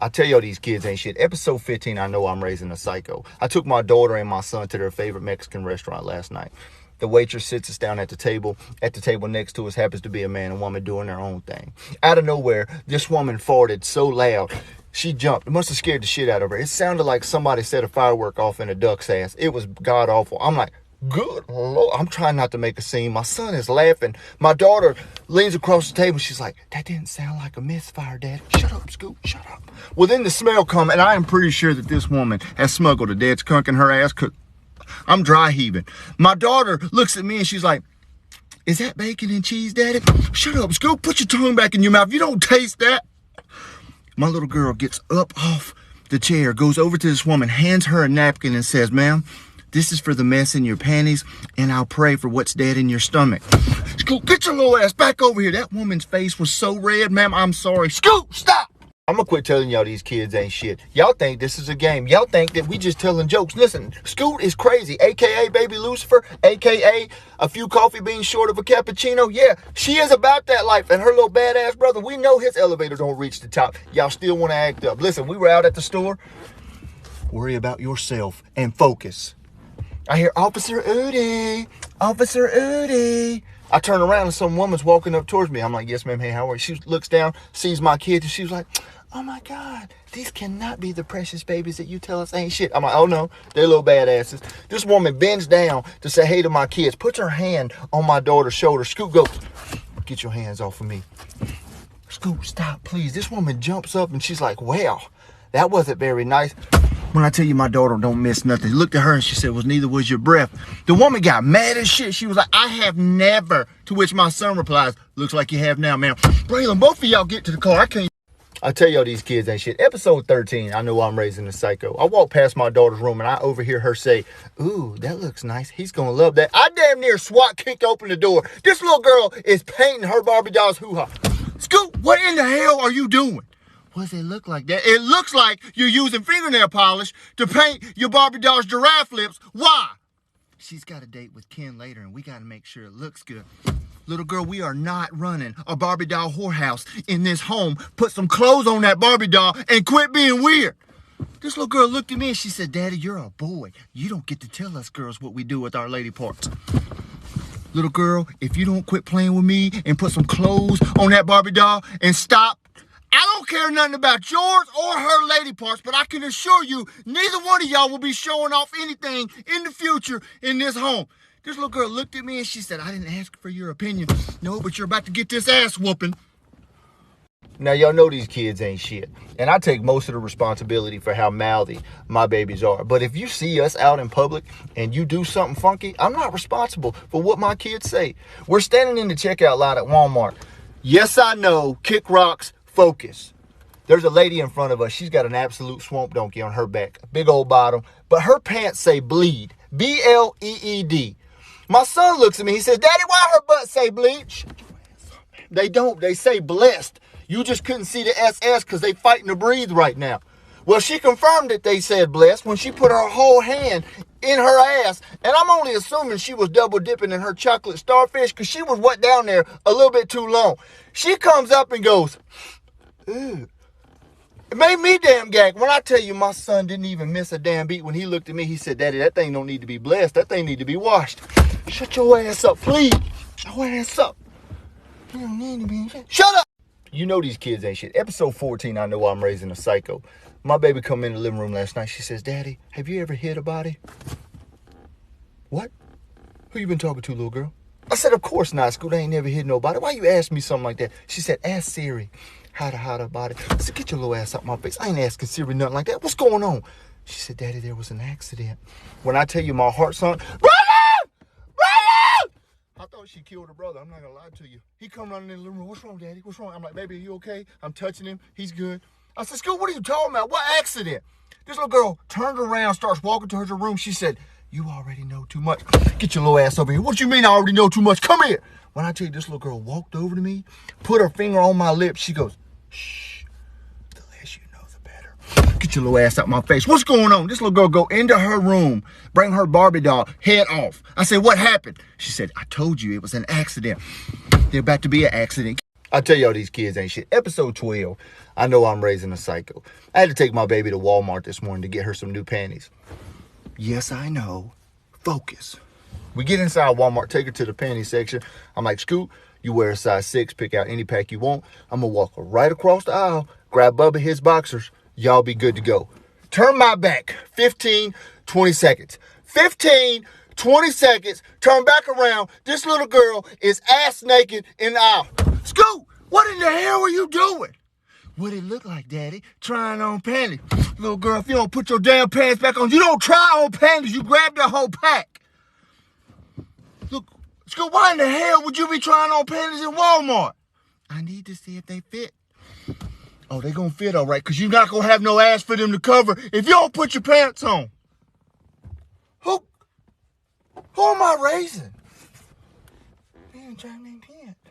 I tell y'all these kids ain't shit. Episode 15, I know I'm raising a psycho. I took my daughter and my son to their favorite Mexican restaurant last night. The waitress sits us down at the table. At the table next to us happens to be a man and woman doing their own thing. Out of nowhere, this woman farted so loud, she jumped. It must have scared the shit out of her. It sounded like somebody set a firework off in a duck's ass. It was god awful. I'm like, good Lord. I'm trying not to make a scene. My son is laughing. My daughter leans across the table. She's like, that didn't sound like a misfire, Dad. Shut up, Scoop. Shut up. Well, then the smell come, and I am pretty sure that this woman has smuggled a dead skunk in her ass. I'm dry heaving. My daughter looks at me and she's like, is that bacon and cheese, Daddy? Shut up, Scoop. Put your tongue back in your mouth. You don't taste that. My little girl gets up off the chair, goes over to this woman, hands her a napkin and says, ma'am, this is for the mess in your panties, and I'll pray for what's dead in your stomach. Scoop, get your little ass back over here. That woman's face was so red, ma'am, I'm sorry. Scoop, stop. I'm gonna quit telling y'all these kids ain't shit. Y'all think this is a game. Y'all think that we just telling jokes. Listen, Scoot is crazy, a.k.a. Baby Lucifer, a.k.a. a few coffee beans short of a cappuccino. Yeah, she is about that life. And her little badass brother, we know his elevator don't reach the top. Y'all still want to act up. Listen, we were out at the store. Worry about yourself and focus. I hear, Officer Udi, Officer Udi. I turn around and some woman's walking up towards me. I'm like, yes, ma'am. Hey, how are you? She looks down, sees my kids, and she was like, oh my God, these cannot be the precious babies that you tell us ain't shit. I'm like, oh no, they're little badasses. This woman bends down to say hey to my kids, puts her hand on my daughter's shoulder. Scoop goes, get your hands off of me. Scoop, stop, please. This woman jumps up and she's like, well, that wasn't very nice. When I tell you my daughter don't miss nothing, I looked at her and she said, well, neither was your breath. The woman got mad as shit. She was like, I have never. To which my son replies, looks like you have now, ma'am. Braylon, both of y'all get to the car. I can't. I tell y'all these kids ain't shit. Episode 13, I know I'm raising a psycho. I walk past my daughter's room and I overhear her say, ooh, that looks nice. He's going to love that. I damn near SWAT kicked open the door. This little girl is painting her Barbie doll's hoo-ha. Scoop, what in the hell are you doing? What does it look like, Dad? It looks like you're using fingernail polish to paint your Barbie doll's giraffe lips. Why? She's got a date with Ken later and we got to make sure it looks good. Little girl, we are not running a Barbie doll whorehouse in this home. Put some clothes on that Barbie doll and quit being weird. This little girl looked at me and she said, Daddy, you're a boy. You don't get to tell us girls what we do with our lady parts. Little girl, if you don't quit playing with me and put some clothes on that Barbie doll and stop, I don't care nothing about yours or her lady parts, but I can assure you, neither one of y'all will be showing off anything in the future in this home. This little girl looked at me and she said, I didn't ask for your opinion. No, but you're about to get this ass whooping. Now, y'all know these kids ain't shit. And I take most of the responsibility for how mouthy my babies are. But if you see us out in public and you do something funky, I'm not responsible for what my kids say. We're standing in the checkout line at Walmart. Yes, I know, kick rocks, focus. There's a lady in front of us. She's got an absolute swamp donkey on her back. Big old bottom. But her pants say bleed. B-L-E-E-D. My son looks at me. He says, Daddy, why her butt say bleed? Shut your ass up, man. They don't. They say blessed. You just couldn't see the SS because they fighting to breathe right now. Well, she confirmed that they said blessed when she put her whole hand in her ass. And I'm only assuming she was double dipping in her chocolate starfish because she was wet down there a little bit too long. She comes up and goes, ooh. It made me damn gag. When I tell you my son didn't even miss a damn beat when he looked at me, he said, Daddy, that thing don't need to be blessed. That thing need to be washed. Shut your ass up, please. Shut your ass up. You don't need to be. Shut up. You know these kids ain't shit. Episode 14, I know I'm raising a psycho. My baby come in the living room last night. She says, Daddy, have you ever hit a body? What? Who you been talking to, little girl? I said, of course not, Scoot. I ain't never hit nobody. Why you ask me something like that? She said, ask Siri how to body. I said, get your little ass out my face. I ain't asking Siri nothing like that. What's going on? She said, Daddy, there was an accident. When I tell you my heart sunk, Brother! Brother! I thought she killed her brother. I'm not gonna lie to you. He come running in the living room. What's wrong, Daddy? What's wrong? I'm like, baby, are you okay? I'm touching him. He's good. I said, Scoot, what are you talking about? What accident? This little girl turned around, starts walking to her room. She said, you already know too much. Get your little ass over here. What you mean I already know too much? Come here. When I tell you this little girl walked over to me, put her finger on my lips, she goes, shh. The less you know, the better. Get your little ass out my face. What's going on? This little girl go into her room, bring her Barbie doll, head off. I said, what happened? She said, I told you it was an accident. There's about to be an accident. I tell y'all these kids ain't shit. Episode 12, I know I'm raising a psycho. I had to take my baby to Walmart this morning to get her some new panties. Yes, I know. Focus. We get inside Walmart, take her to the panty section. I'm like, Scoot, you wear a size 6, pick out any pack you want. I'm going to walk right across the aisle, grab Bubba his boxers. Y'all be good to go. Turn my back. 15, 20 seconds. 15, 20 seconds. Turn back around. This little girl is ass naked in the aisle. Scoot, what in the hell are you doing? What it look like, Daddy? Trying on panties. Little girl, if you don't put your damn pants back on, you don't try on panties. You grab the whole pack. Look, Scoot, why in the hell would you be trying on panties in Walmart? I need to see if they fit. Oh, they gonna fit all right, because you're not gonna have no ass for them to cover if you don't put your pants on. Who am I raising? Man, trying to pants.